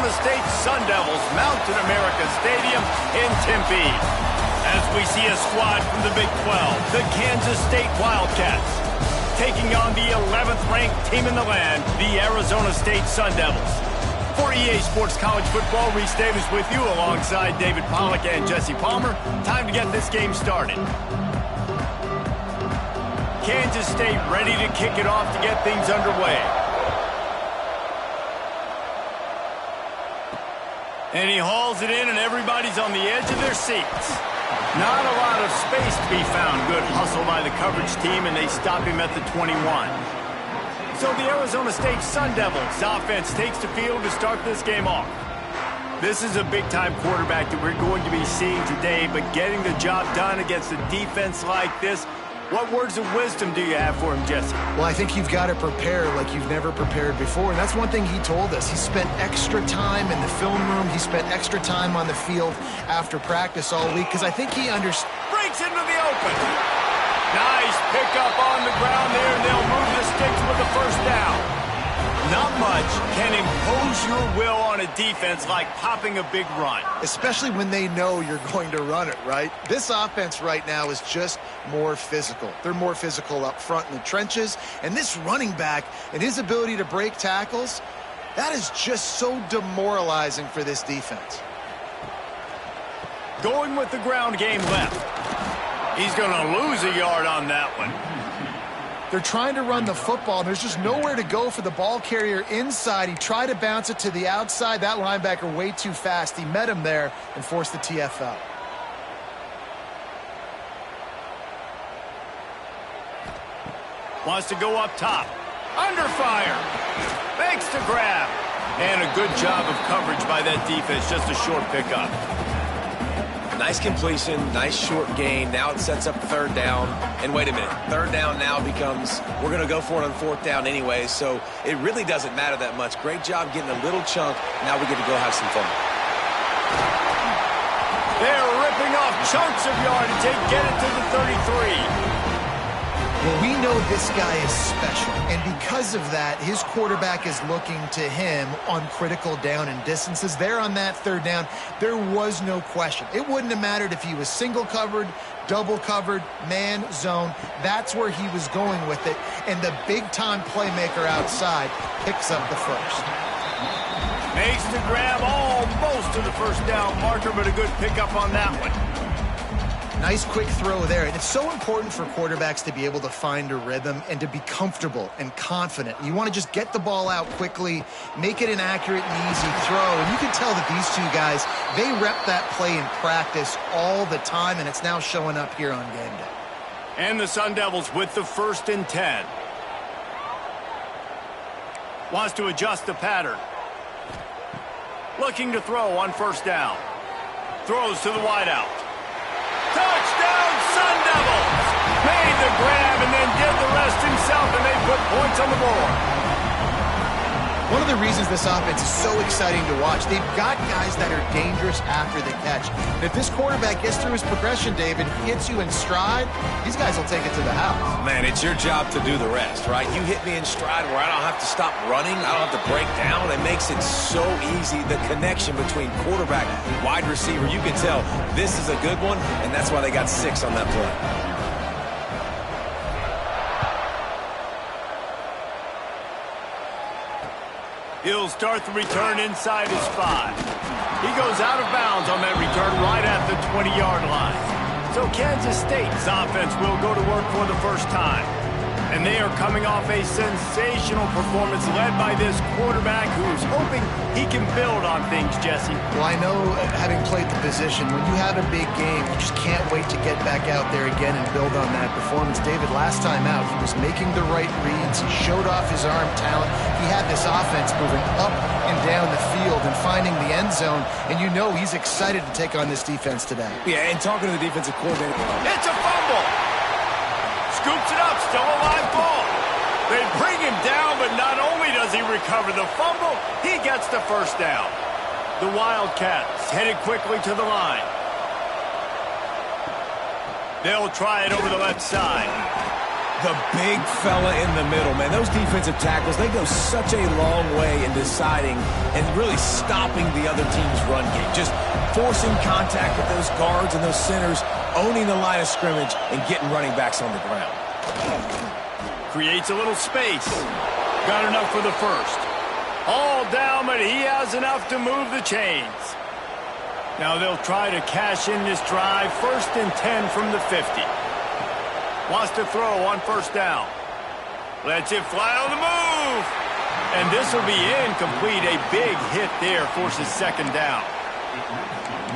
Arizona State Sun Devils mount at America Stadium in Tempe. As we see a squad from the Big 12, the Kansas State Wildcats, taking on the 11th ranked team in the land, the Arizona State Sun Devils. For EA Sports College Football, Reese Davis with you alongside David Pollack and Jesse Palmer. Time to get this game started. Kansas State ready to kick it off to get things underway. And he hauls it in, and everybody's on the edge of their seats. Not a lot of space to be found. Good hustle by the coverage team, and they stop him at the 21. So the Arizona State Sun Devils offense takes the field to start this game off. This is a big-time quarterback that we're going to be seeing today, but getting the job done against a defense like this, what words of wisdom do you have for him, Jesse? Well, I think you've got to prepare like you've never prepared before, and that's one thing he told us. He spent extra time in the film room. He spent extra time on the field after practice all week, because I think he understands. Breaks into the open. Nice pickup on the ground there, and they'll move the sticks with the first down. Not much can impose your will on a defense like popping a big run. Especially when they know you're going to run it, right? This offense right now is just more physical. They're more physical up front in the trenches, and this running back and his ability to break tackles, that is just so demoralizing for this defense. Going with the ground game left. He's going to lose a yard on that one. They're trying to run the football, and there's just nowhere to go for the ball carrier inside. He tried to bounce it to the outside. That linebacker way too fast. He met him there and forced the TFL. Wants to go up top. Under fire. Makes the grab. And a good job of coverage by that defense. Just a short pickup. Nice completion, nice short gain. Now it sets up third down. And wait a minute, third down now becomes, we're going to go for it on fourth down anyway, so it really doesn't matter that much. Great job getting a little chunk. Now we get to go have some fun. They're ripping off chunks of yardage. They get it to the 33. Well, we know this guy is special, and because of that, his quarterback is looking to him on critical down and distances. There on that third down, there was no question. It wouldn't have mattered if he was single covered, double covered, man, zone. That's where he was going with it, and the big-time playmaker outside picks up the first. Makes the grab almost to the first down marker, but a good pickup on that one. Nice quick throw there, and it's so important for quarterbacks to be able to find a rhythm and to be comfortable and confident. You want to just get the ball out quickly, make it an accurate and easy throw, and you can tell that these two guys, they rep that play in practice all the time, and it's now showing up here on game day. And the Sun Devils with the 1st and 10. Wants to adjust the pattern. Looking to throw on first down. Throws to the wideout. Touchdown, Sun Devils! Made the grab and then did the rest himself, and they put points on the board. One of the reasons this offense is so exciting to watch, they've got guys that are dangerous after the catch. And if this quarterback gets through his progression, David, hits you in stride, these guys will take it to the house. Man, it's your job to do the rest, right? You hit me in stride where I don't have to stop running, I don't have to break down. It makes it so easy, the connection between quarterback and wide receiver. You can tell this is a good one, and that's why they got 6 on that play. He'll start the return inside his 5. He goes out of bounds on that return right at the 20-yard line. So Kansas State's offense will go to work for the first time. And they are coming off a sensational performance led by this quarterback who's hoping he can build on things, Jesse. Well, I know, having played the position, when you have a big game, you just can't wait to get back out there again and build on that performance. David, last time out, he was making the right reads. He showed off his arm talent. He had this offense moving up and down the field and finding the end zone. And you know he's excited to take on this defense today. Yeah, and talking to the defensive coordinator. It's a fumble. Scoops it up, still a live ball. They bring him down, but not only does he recover the fumble, he gets the first down. The Wildcats headed quickly to the line. They'll try it over the left side. The big fella in the middle, man. Those defensive tackles, they go such a long way in deciding and really stopping the other team's run game. Just forcing contact with those guards and those centers, owning the line of scrimmage, and getting running backs on the ground. Creates a little space. Got enough for the first. All down, but he has enough to move the chains. Now they'll try to cash in this drive. 1st and 10 from the 50. Wants to throw on 1st down. Lets it fly on the move. And this will be incomplete. A big hit there forces 2nd down.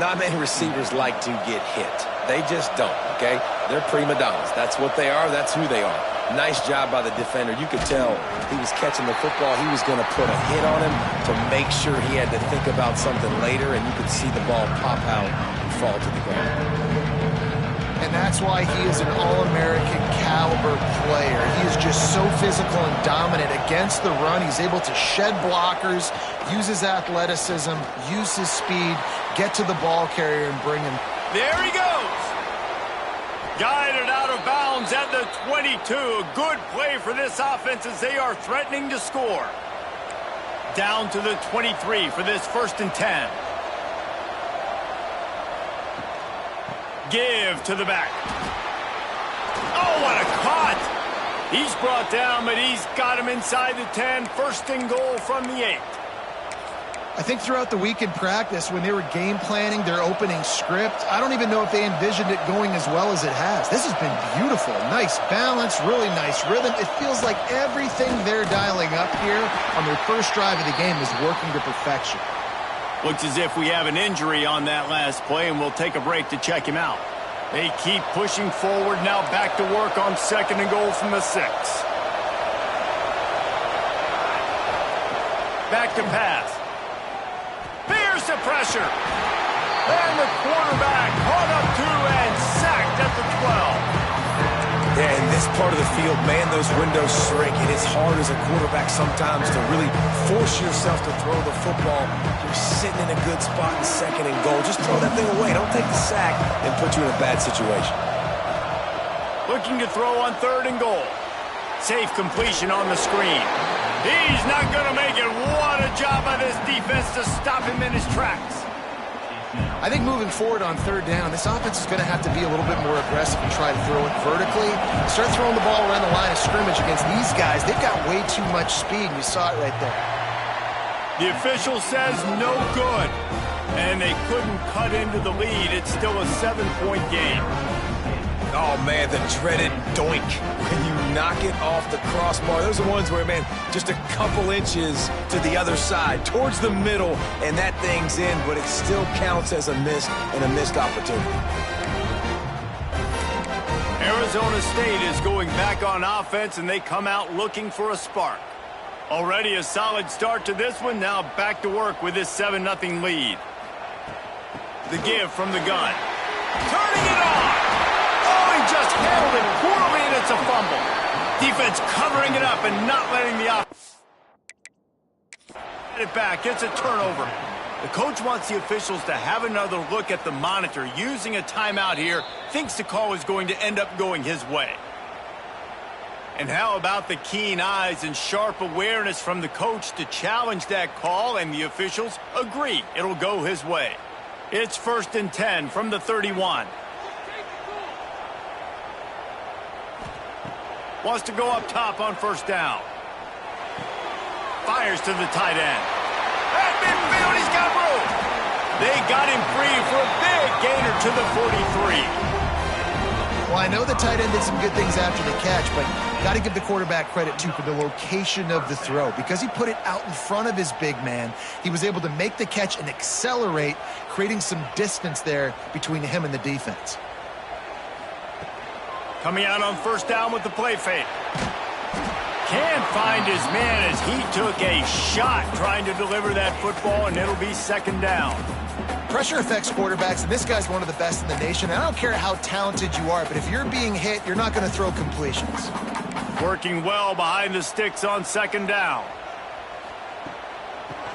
Not many receivers like to get hit. They just don't, okay? They're prima donnas. That's what they are. That's who they are. Nice job by the defender. You could tell he was catching the football. He was going to put a hit on him to make sure he had to think about something later, and you could see the ball pop out and fall to the ground. And that's why he is an All-American caliber player. He is just so physical and dominant against the run. He's able to shed blockers, use his athleticism, use his speed, get to the ball carrier and bring him. There he goes. Guided out of bounds at the 22. A good play for this offense as they are threatening to score. Down to the 23 for this 1st and 10. Give to the back. Oh, what a cut. He's brought down, but he's got him inside the 10. 1st and goal from the 8. I think throughout the week in practice, when they were game planning their opening script, I don't even know if they envisioned it going as well as it has. This has been beautiful. Nice balance, really nice rhythm. It feels like everything they're dialing up here on their first drive of the game is working to perfection. Looks as if we have an injury on that last play, and we'll take a break to check him out. They keep pushing forward, now back to work on 2nd and goal from the 6. Back to pass. Here's the pressure. And the quarterback caught up to and sacked at the 12. Yeah, in this part of the field, man, those windows shrink. It is hard as a quarterback sometimes to really force yourself to throw the football. You're sitting in a good spot in 2nd and goal. Just throw that thing away. Don't take the sack and put you in a bad situation. Looking to throw on 3rd and goal. Safe completion on the screen. He's not going to make it. What a job by this defense to stop him in his tracks. I think moving forward on 3rd down, this offense is going to have to be a little bit more aggressive and try to throw it vertically. Start throwing the ball around the line of scrimmage against these guys. They've got way too much speed, and you saw it right there. The official says no good, and they couldn't cut into the lead. It's still a 7-point game. Oh, man, the dreaded doink. When you knock it off the crossbar, those are ones where, man, just a couple inches to the other side, towards the middle, and that thing's in, but it still counts as a miss and a missed opportunity. Arizona State is going back on offense, and they come out looking for a spark. Already a solid start to this one. Now back to work with this 7-0 lead. The give from the gun. Turning it on. Oh, he just handled it poorly, and it's a fumble. Defense covering it up and not letting the offense get it back. It's a turnover. The coach wants the officials to have another look at the monitor. Using a timeout here, thinks the call is going to end up going his way. And how about the keen eyes and sharp awareness from the coach to challenge that call, and the officials agree it'll go his way. It's 1st and 10 from the 31. Wants to go up top on 1st down. Fires to the tight end. At midfield, he's got room. They got him free for a big gainer to the 43. Well, I know the tight end did some good things after the catch, but got to give the quarterback credit, too, for the location of the throw. Because he put it out in front of his big man, he was able to make the catch and accelerate, creating some distance there between him and the defense. Coming out on 1st down with the play fake. Can't find his man as he took a shot trying to deliver that football, and it'll be 2nd down. Pressure affects quarterbacks, and this guy's one of the best in the nation. I don't care how talented you are, but if you're being hit, you're not going to throw completions. Working well behind the sticks on 2nd down.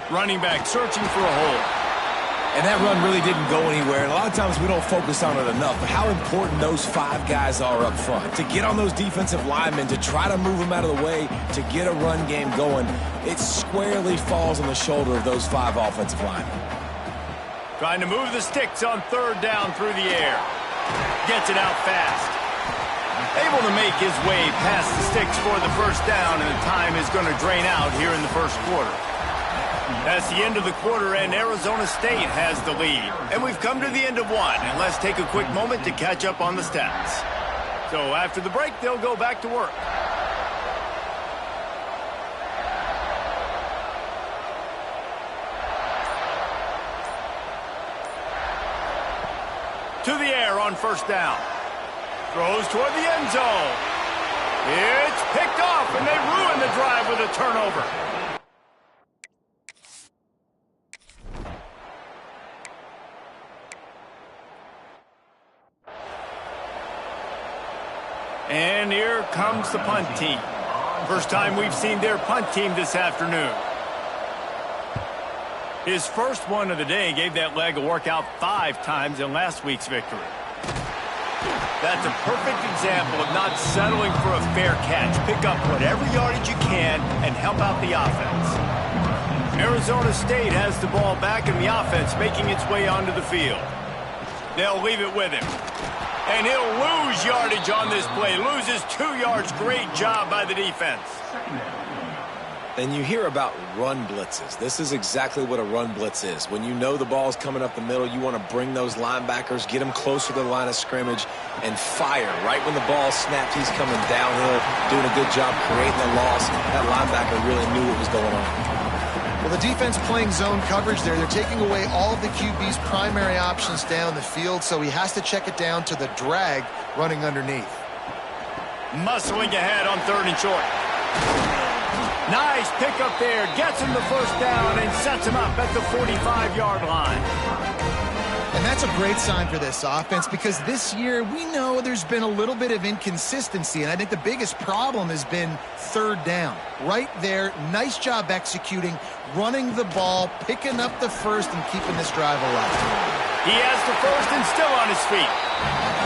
Running back searching for a hole. And that run really didn't go anywhere. And a lot of times we don't focus on it enough. But how important those 5 guys are up front. To get on those defensive linemen, to try to move them out of the way, to get a run game going, it squarely falls on the shoulder of those 5 offensive linemen. Trying to move the sticks on 3rd down through the air. Gets it out fast. Able to make his way past the sticks for the 1st down, and the time is going to drain out here in the 1st quarter. That's the end of the quarter, and Arizona State has the lead. And we've come to the end of one, and let's take a quick moment to catch up on the stats. So after the break, they'll go back to work. To the air on 1st down. Throws toward the end zone. It's picked off, and they ruin the drive with a turnover. And here comes the punt team. First time we've seen their punt team this afternoon. His first one of the day gave that leg a workout 5 times in last week's victory. That's a perfect example of not settling for a fair catch. Pick up whatever yardage you can and help out the offense. Arizona State has the ball back, and the offense making its way onto the field. They'll leave it with him. And he'll lose yardage on this play. Loses 2 yards. Great job by the defense. And you hear about run blitzes. This is exactly what a run blitz is. When you know the ball's coming up the middle, you want to bring those linebackers, get them closer to the line of scrimmage, and fire. Right when the ball snapped, he's coming downhill, doing a good job creating the loss. That linebacker really knew what was going on. Well, the defense playing zone coverage there. They're taking away all of the QB's primary options down the field, so he has to check it down to the drag running underneath. Muscling ahead on 3rd and short. Nice pickup there. Gets him the 1st down and sets him up at the 45-yard line. And that's a great sign for this offense, because this year we know there's been a little bit of inconsistency, and I think the biggest problem has been 3rd down. Right there, nice job executing, running the ball, picking up the 1st, and keeping this drive alive. He has the 1st and still on his feet.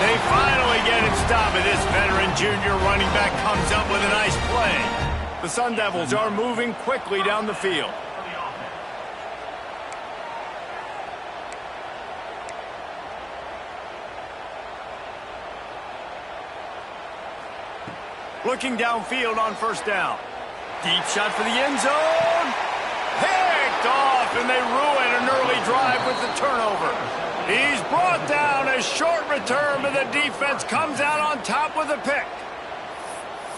They finally get him stopped, and this veteran junior running back comes up with a nice play. The Sun Devils are moving quickly down the field. Looking downfield on 1st down. Deep shot for the end zone. Picked off, and they ruin an early drive with the turnover. He's brought down. A short return, but the defense comes out on top with a pick.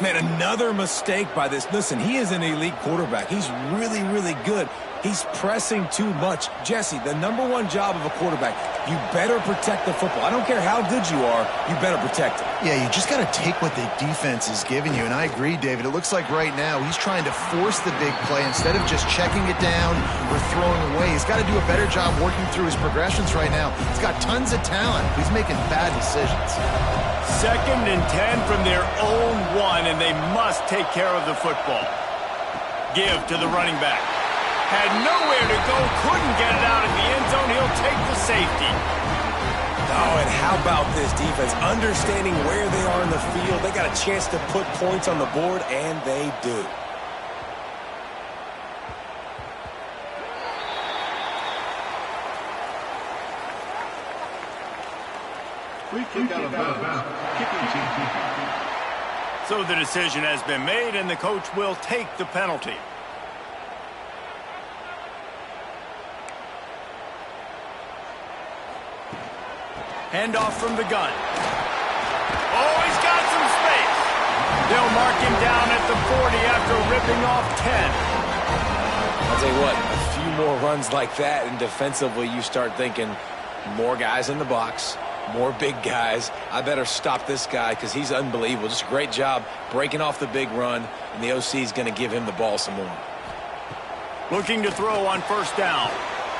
Man, another mistake by this. Listen, he is an elite quarterback. He's really, really good. He's pressing too much. Jesse, the #1 job of a quarterback, you better protect the football. I don't care how good you are, you better protect it. Yeah, you just got to take what the defense is giving you, and I agree, David. It looks like right now he's trying to force the big play instead of just checking it down or throwing away. He's got to do a better job working through his progressions right now. He's got tons of talent. He's making bad decisions. 2nd and 10 from their own 1, and they must take care of the football. Give to the running back. Had nowhere to go, couldn't get it out in the end zone. He'll take the safety. Oh, and how about this defense? Understanding where they are in the field. They got a chance to put points on the board, and they do. So the decision has been made, and the coach will take the penalty. Handoff from the gun. Oh, he's got some space. They'll mark him down at the 40 after ripping off 10. I'll tell you what, a few more runs like that, and defensively you start thinking more guys in the box, more big guys. I better stop this guy because he's unbelievable. Just a great job breaking off the big run, and the OC is going to give him the ball some more. Looking to throw on 1st down.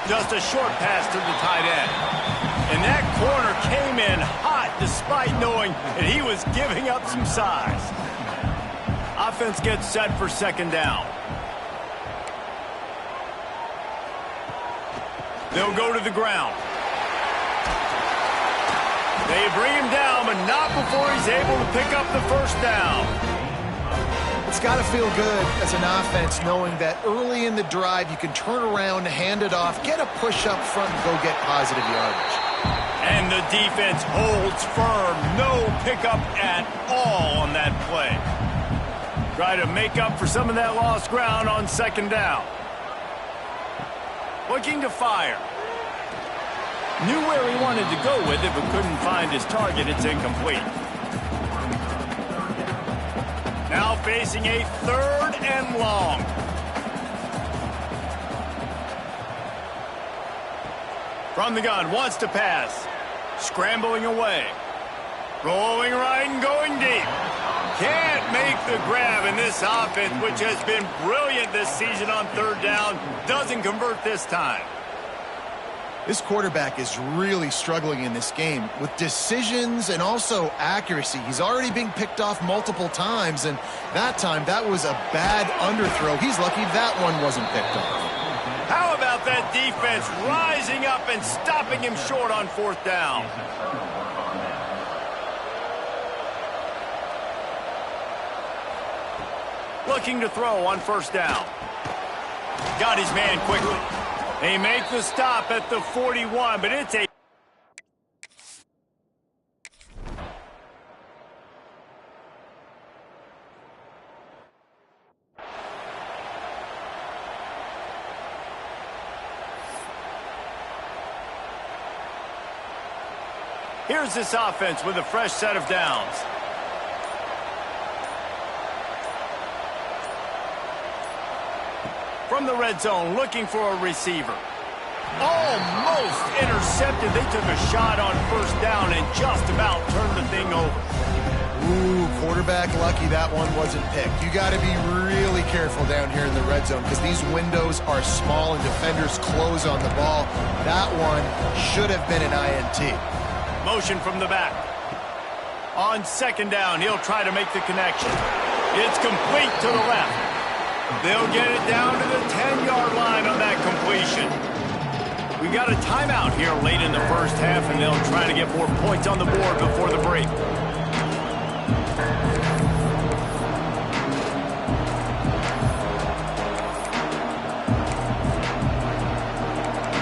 Just a short pass to the tight end. And that corner came in hot despite knowing that he was giving up some size. Offense gets set for 2nd down. They'll go to the ground. They bring him down, but not before he's able to pick up the first down. It's got to feel good as an offense knowing that early in the drive you can turn around, hand it off, get a push up front, and go get positive yardage. And the defense holds firm. No pickup at all on that play. Try to make up for some of that lost ground on second down. Looking to fire. Knew where he wanted to go with it, but couldn't find his target. It's incomplete. Now facing a 3rd and long. From the gun, wants to pass. Scrambling away. Rolling right and going deep. Can't make the grab, in this offense, which has been brilliant this season on 3rd down, doesn't convert this time. This quarterback is really struggling in this game with decisions and also accuracy. He's already being picked off multiple times, and that time that was a bad underthrow. He's lucky that one wasn't picked off. How about that defense rising up and stopping him short on 4th down? Looking to throw on 1st down. Got his man quickly. They make the stop at the 41, but it's a... Here's this offense with a fresh set of downs. From the red zone, looking for a receiver. Almost intercepted. They took a shot on 1st down and just about turned the thing over. Ooh, quarterback lucky that one wasn't picked. You got to be really careful down here in the red zone because these windows are small and defenders close on the ball. That one should have been an INT. Motion from the back. On 2nd down, he'll try to make the connection. It's complete to the left. They'll get it down to the 10-yard line on that completion. We got a timeout here late in the 1st half, and they'll try to get more points on the board before the break.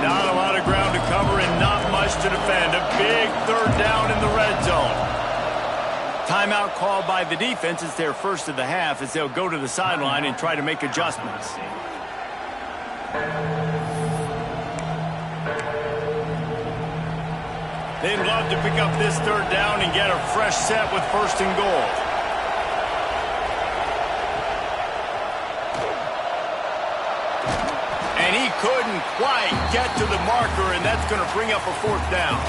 Not a lot of ground to cover and not much to defend. A big 3rd down in the red zone. Timeout called by the defense. It's their first of the half as they'll go to the sideline and try to make adjustments. They'd love to pick up this 3rd down and get a fresh set with 1st and goal. And he couldn't quite get to the marker, and that's going to bring up a 4th down.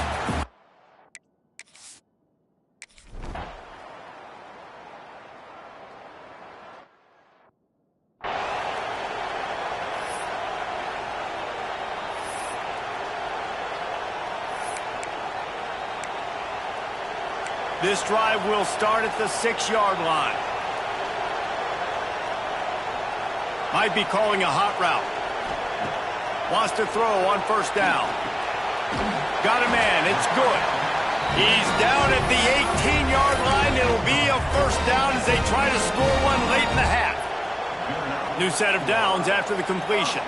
This drive will start at the 6-yard line. Might be calling a hot route. Wants to throw on 1st down. Got a man. It's good. He's down at the 18-yard line. It'll be a 1st down as they try to score one late in the half. New set of downs after the completion.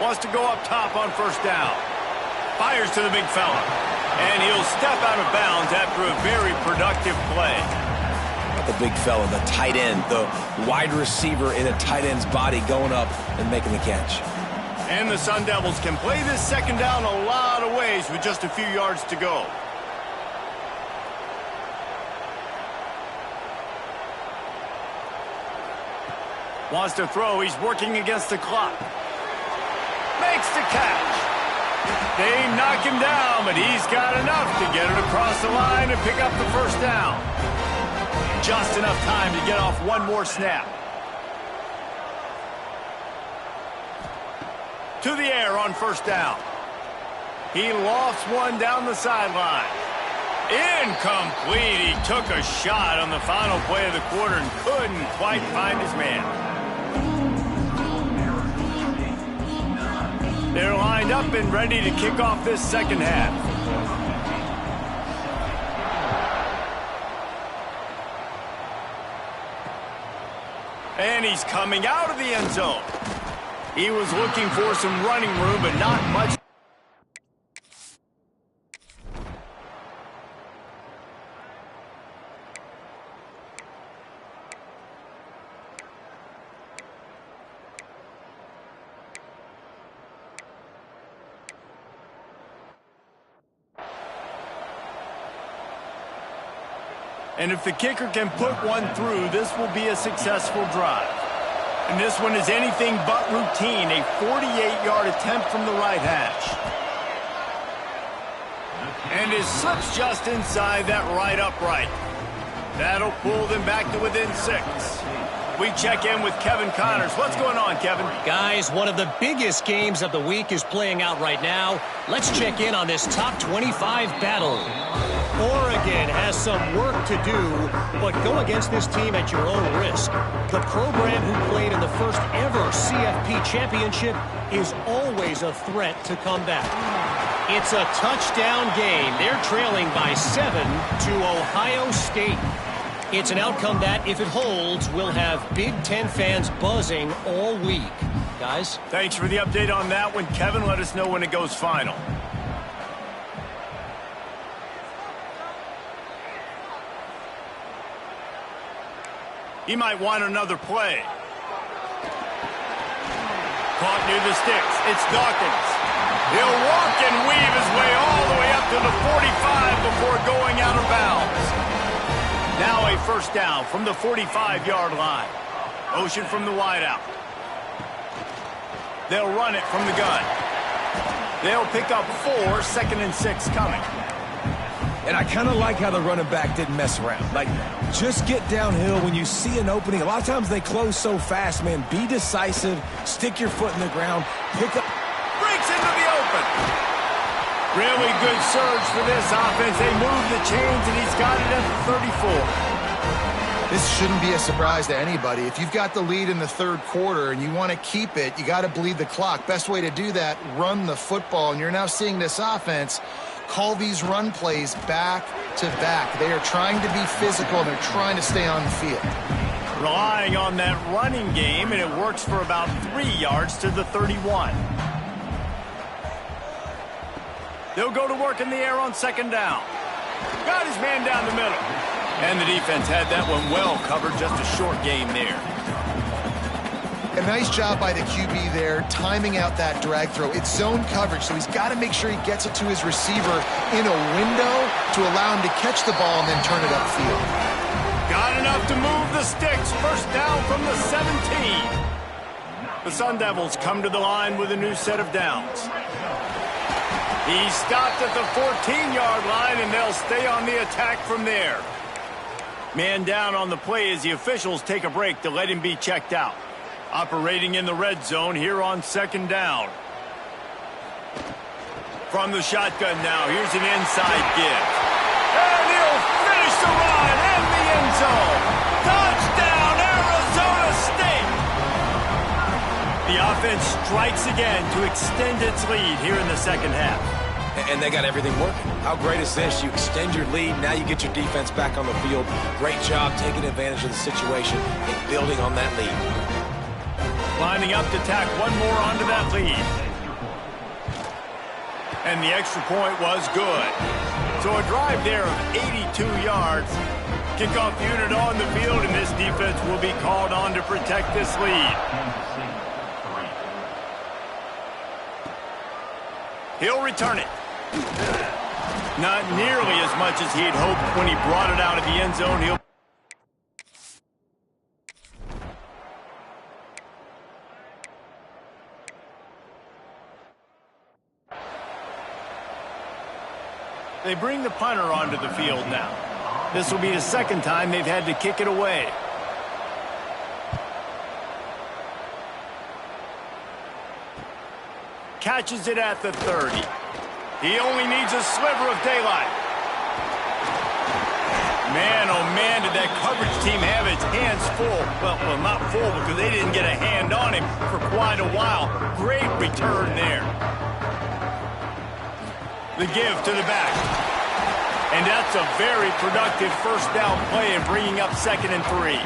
Wants to go up top on 1st down. Fires to the big fella. And he'll step out of bounds after a very productive play. Not the big fella, the tight end, the wide receiver in a tight end's body going up and making the catch. And the Sun Devils can play this 2nd down a lot of ways with just a few yards to go. Wants to throw. He's working against the clock. Makes the catch. They knock him down, but he's got enough to get it across the line and pick up the 1st down. Just enough time to get off one more snap. To the air on 1st down. He lofts one down the sideline. Incomplete. He took a shot on the final play of the quarter and couldn't quite find his man. up and ready to kick off this second half. And he's coming out of the end zone. He was looking for some running room, but not much. And if the kicker can put one through, this will be a successful drive. And this one is anything but routine, a 48-yard attempt from the right hash. And it slips just inside that right upright. That'll pull them back to within 6. We check in with Kevin Connors. What's going on, Kevin? Guys, one of the biggest games of the week is playing out right now. Let's check in on this top 25 battle. Oregon has some work to do, but go against this team at your own risk. The program who played in the first ever CFP championship is always a threat to come back. It's a touchdown game. They're trailing by 7 to Ohio State. It's an outcome that, if it holds, will have Big Ten fans buzzing all week. Guys? Thanks for the update on that one, Kevin. Let us know when it goes final. He might want another play. Caught near the sticks. It's Dawkins. He'll walk and weave his way all the way up to the 45 before going out of bounds. Now a first down from the 45-yard line. Motion from the wideout. They'll run it from the gun. They'll pick up 4, 2nd and 6 coming. And I kind of like how the running back didn't mess around. Like, just get downhill when you see an opening. A lot of times they close so fast, man. Be decisive. Stick your foot in the ground. Pick up. Breaks into the open. Really good surge for this offense. They move the chains, and he's got it at the 34. This shouldn't be a surprise to anybody. If you've got the lead in the third quarter and you want to keep it, you got to bleed the clock. Best way to do that, run the football. And you're now seeing this offense call these run plays back to back. They are trying to be physical, and they're trying to stay on the field. Relying on that running game, and it works for about 3 yards to the 31. They'll go to work in the air on second down. Got his man down the middle. And the defense had that one well covered, just a short game there. A nice job by the QB there, timing out that drag throw. It's zone coverage, so he's got to make sure he gets it to his receiver in a window to allow him to catch the ball and then turn it upfield. Got enough to move the sticks. First down from the 17. The Sun Devils come to the line with a new set of downs. He stopped at the 14-yard line, and they'll stay on the attack from there. Man down on the play as the officials take a break to let him be checked out. Operating in the red zone here on second down. From the shotgun now, here's an inside give. And he'll finish the run in the end zone. Touchdown, Arizona State! The offense strikes again to extend its lead here in the second half. And they got everything working. How great is this? You extend your lead, now you get your defense back on the field. Great job taking advantage of the situation and building on that lead. Lining up to tack one more onto that lead. And the extra point was good. So a drive there of 82 yards. Kickoff unit on the field, and this defense will be called on to protect this lead. He'll return it. Not nearly as much as he'd hoped when he brought it out of the end zone. They bring the punter onto the field now. This will be the second time they've had to kick it away. Catches it at the 30. He only needs a sliver of daylight. Man, oh man, did that coverage team have its hands full. Well, not full because they didn't get a hand on him for quite a while. Great return there. The give to the back. And that's a very productive first down play in bringing up 2nd and 3.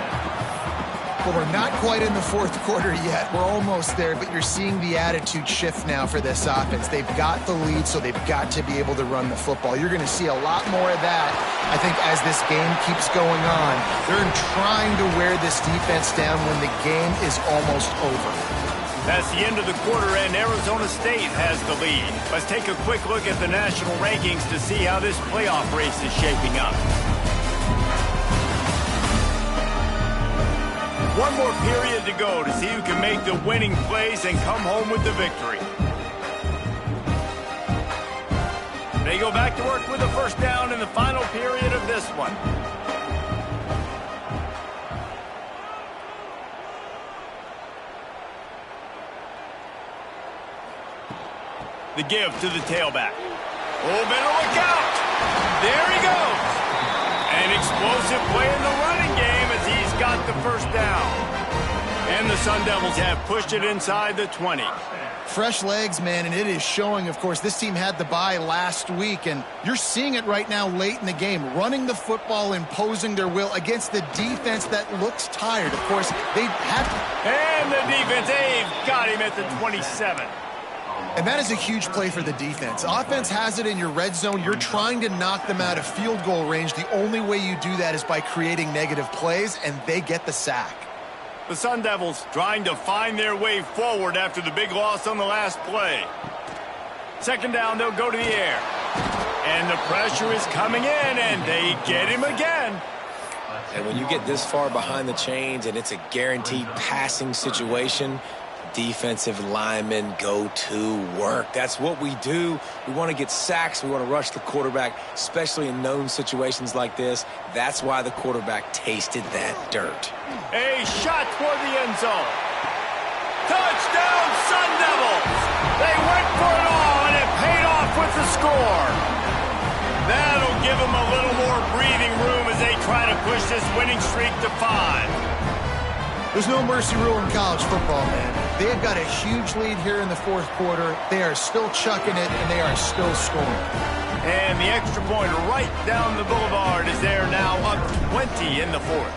Well, we're not quite in the fourth quarter yet. We're almost there, but you're seeing the attitude shift now for this offense. They've got the lead, so they've got to be able to run the football. You're going to see a lot more of that, I think, as this game keeps going on. They're trying to wear this defense down when the game is almost over. That's the end of the quarter, and Arizona State has the lead. Let's take a quick look at the national rankings to see how this playoff race is shaping up. One more period to go to see who can make the winning plays and come home with the victory. They go back to work with a first down in the final period of this one. The give to the tailback. Oh, better look out. There he goes. An explosive play in the running game as he's got the first down. And the Sun Devils have pushed it inside the 20. Fresh legs, man, and it is showing, of course. This team had the bye last week, and you're seeing it right now late in the game. Running the football, imposing their will against the defense that looks tired. Of course, they had... And the defense, they've got him at the 27. And that is a huge play for the defense. Offense has it in your red zone. You're trying to knock them out of field goal range. The only way you do that is by creating negative plays, and they get the sack. The Sun Devils trying to find their way forward after the big loss on the last play. 2nd down, they'll go to the air. And the pressure is coming in, and they get him again. And when you get this far behind the chains and it's a guaranteed passing situation, defensive linemen go to work. That's what we do. We want to get sacks. We want to rush the quarterback, especially in known situations like this. That's why the quarterback tasted that dirt. A shot toward the end zone. Touchdown, Sun Devils! They went for it all, and it paid off with the score. That'll give them a little more breathing room as they try to push this winning streak to 5. There's no mercy rule in college football, man. They've got a huge lead here in the fourth quarter. They are still chucking it, and they are still scoring. And the extra point right down the boulevard is there now, up 20 in the fourth.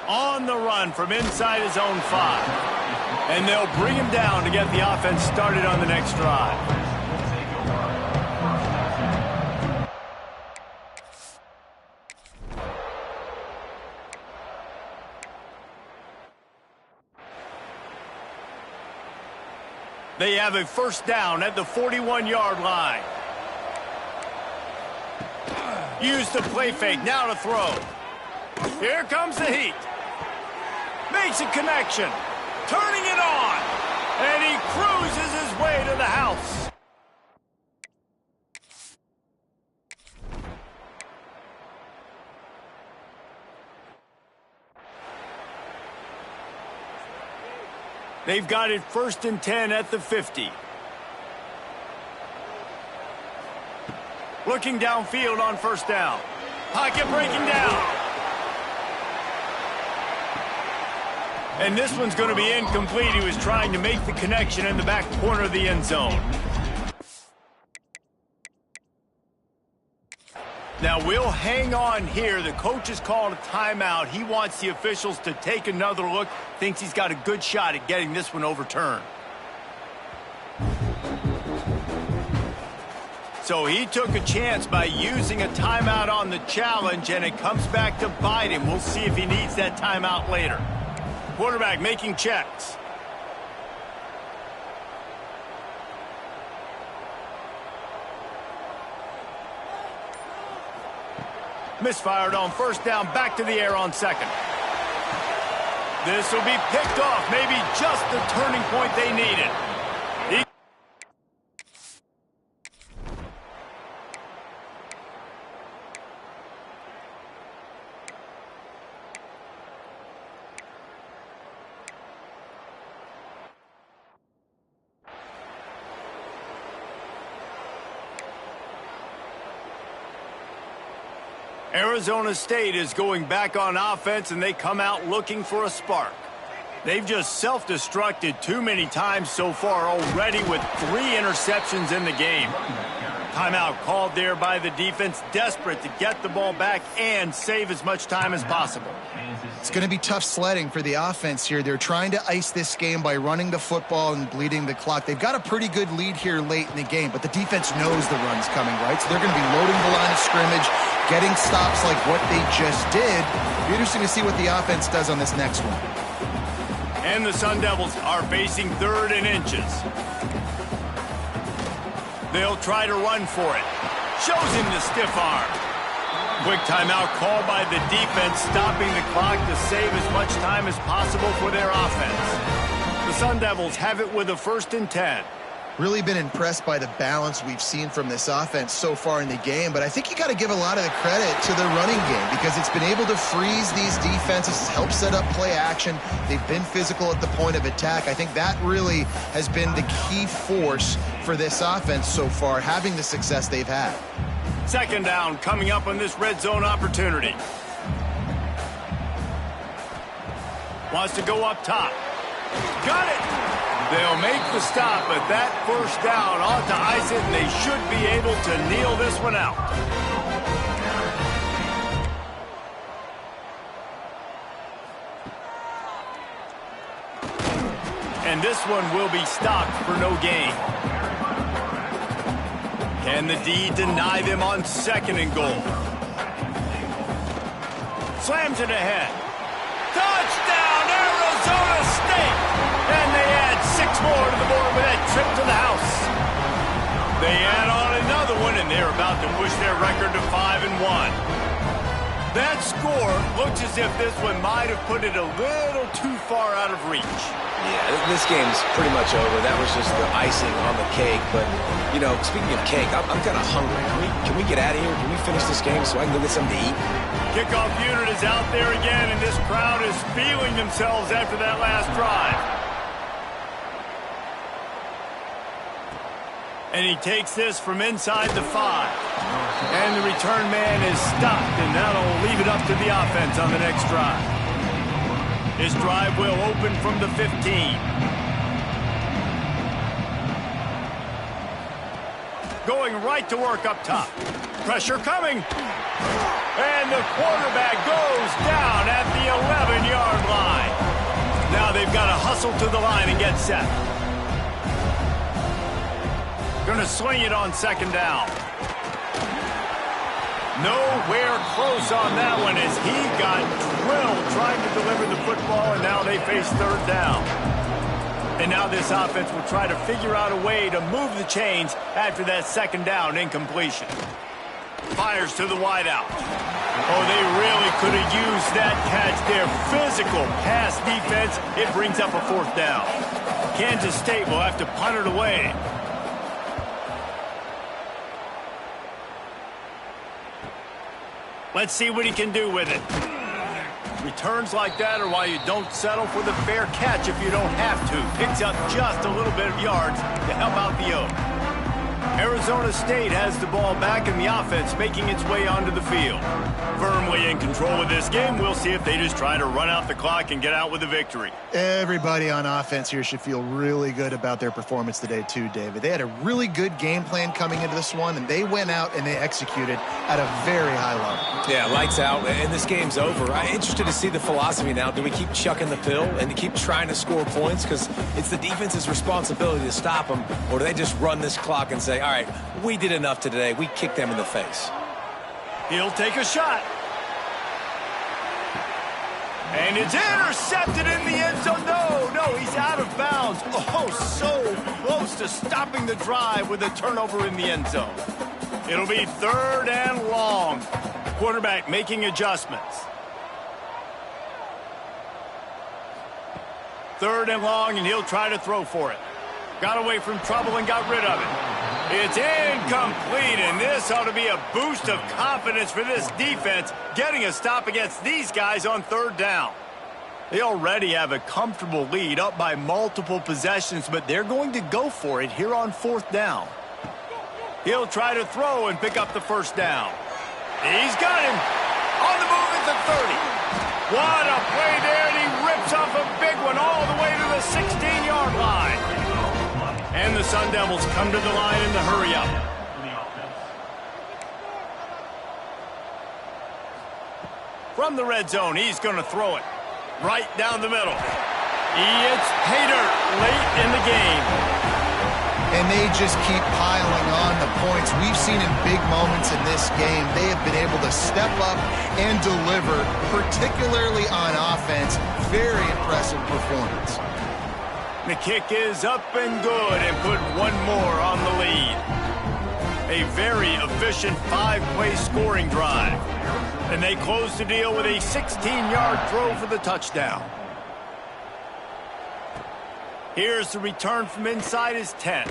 On the run from inside his own 5. And they'll bring him down to get the offense started on the next drive. They have a first down at the 41-yard line. Use the play fake, now to throw. Here comes the heat. Makes a connection. Turning it on. And he cruises his way to the house. They've got it 1st and 10 at the 50. Looking downfield on first down. Pocket breaking down. And this one's going to be incomplete. He was trying to make the connection in the back corner of the end zone. Now we'll hang on here. The coach has called a timeout. He wants the officials to take another look. Thinks he's got a good shot at getting this one overturned. So he took a chance by using a timeout on the challenge, and it comes back to bite him. We'll see if he needs that timeout later. Quarterback making checks. Misfired on first down, back to the air on second. This will be picked off, maybe just the turning point they needed. Arizona State is going back on offense, and they come out looking for a spark. They've just self-destructed too many times so far already with 3 interceptions in the game. Timeout called there by the defense, desperate to get the ball back and save as much time as possible. It's going to be tough sledding for the offense here. They're trying to ice this game by running the football and bleeding the clock. They've got a pretty good lead here late in the game, but the defense knows the run's coming, right? So they're going to be loading the line of scrimmage, getting stops like what they just did. It'll be interesting to see what the offense does on this next one. And the Sun Devils are facing 3rd and inches. They'll try to run for it. Shows him the stiff arm. Quick timeout called by the defense, stopping the clock to save as much time as possible for their offense. The Sun Devils have it with a 1st and 10. Really been impressed by the balance we've seen from this offense so far in the game, but I think you got to give a lot of the credit to the running game because it's been able to freeze these defenses, help set up play action. They've been physical at the point of attack. I think that really has been the key force for this offense so far, having the success they've had. 2nd down coming up on this red zone opportunity. Wants to go up top. Got it! They'll make the stop, but that 1st down ought to ice it, and they should be able to kneel this one out. And this one will be stopped for no gain. Can the D deny them on 2nd and goal? Slams it ahead. Touchdown, Arizona State! And they add 6 more to the board with that trip to the house. They add on another one, and they're about to push their record to 5-1. That score looks as if this one might have put it a little too far out of reach. Yeah, this game's pretty much over. That was just the icing on the cake. But, you know, speaking of cake, I'm kind of hungry. Can we get out of here? Can we finish this game so I can go get something to eat? Kickoff unit is out there again, and this crowd is feeling themselves after that last drive. And he takes this from inside the 5. And the return man is stopped, and that'll leave it up to the offense on the next drive. This drive will open from the 15. Going right to work up top. Pressure coming. And the quarterback goes down at the 11-yard line. Now they've got to hustle to the line and get set. Going to swing it on 2nd down. Nowhere close on that one as he got drilled trying to deliver the football, and now they face 3rd down. And now this offense will try to figure out a way to move the chains after that 2nd down incompletion. Fires to the wideout. Oh, they really could have used that catch there. Physical pass defense. It brings up a 4th down. Kansas State will have to punt it away. Let's see what he can do with it. Returns like that are why you don't settle for the fair catch if you don't have to. Picks up just a little bit of yards to help out the Oak. Arizona State has the ball back and the offense making its way onto the field. Firmly in control of this game. We'll see if they just try to run out the clock and get out with a victory. Everybody on offense here should feel really good about their performance today too, David. They had a really good game plan coming into this one, and they went out and they executed at a very high level. Yeah, lights out, and this game's over. I'm interested to see the philosophy now. Do we keep chucking the pill and keep trying to score points because it's the defense's responsibility to stop them, or do they just run this clock and say, all right, we did enough today. We kicked them in the face. He'll take a shot. And it's intercepted in the end zone. No, he's out of bounds. Oh, so close to stopping the drive with a turnover in the end zone. It'll be 3rd and long. Quarterback making adjustments. 3rd and long, and he'll try to throw for it. Got away from trouble and got rid of it. It's incomplete, and this ought to be a boost of confidence for this defense, getting a stop against these guys on 3rd down. They already have a comfortable lead up by multiple possessions, but they're going to go for it here on 4th down. He'll try to throw and pick up the 1st down. He's got him on the move at the 30. What a play there, and he rips off a big one all Sun Devils come to the line in the hurry-up. From the red zone, he's going to throw it right down the middle. It's pay dirt late in the game. And they just keep piling on the points. We've seen in big moments in this game, they have been able to step up and deliver, particularly on offense. Very impressive performance. The kick is up and good and put one more on the lead. A very efficient 5-play scoring drive. And they close the deal with a 16-yard throw for the touchdown. Here's the return from inside his 10.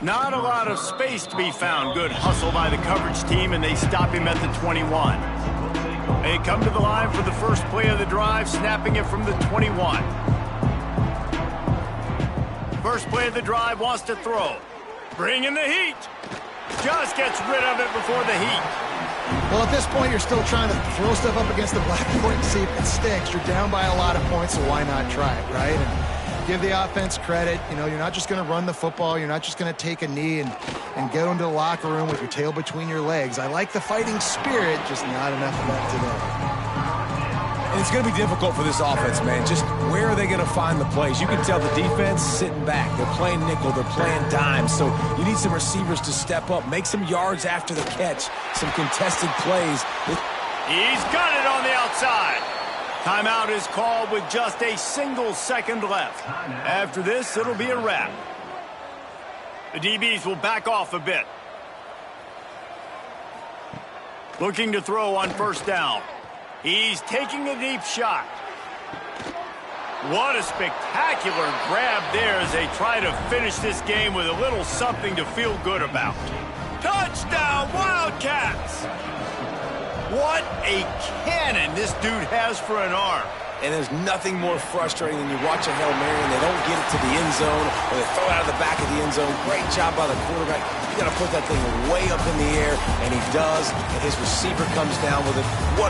Not a lot of space to be found. Good hustle by the coverage team, and they stop him at the 21. They come to the line for the first play of the drive, snapping it from the 21. First play of the drive, wants to throw. Bring in the heat. Just gets rid of it before the heat. Well, at this point, you're still trying to throw stuff up against the blackboard and see if it sticks. You're down by a lot of points, so why not try it, right? And give the offense credit. You know, you're not just going to run the football. You're not just going to take a knee and go into the locker room with your tail between your legs. I like the fighting spirit, just not enough of that today. And it's going to be difficult for this offense, man. Just where are they going to find the plays? You can tell the defense sitting back. They're playing nickel. They're playing dime. So you need some receivers to step up, make some yards after the catch, some contested plays. He's got it on the outside. Timeout is called with just a single second left. After this, it'll be a wrap. The DBs will back off a bit. Looking to throw on first down. He's taking a deep shot. What a spectacular grab there as they try to finish this game with a little something to feel good about. Touchdown, Wildcats! What a cannon this dude has for an arm. And there's nothing more frustrating than you watch a Hail Mary and they don't get it to the end zone or they throw it out of the back of the end zone. Great job by the quarterback. You got to put that thing way up in the air, and he does, and his receiver comes down with it. What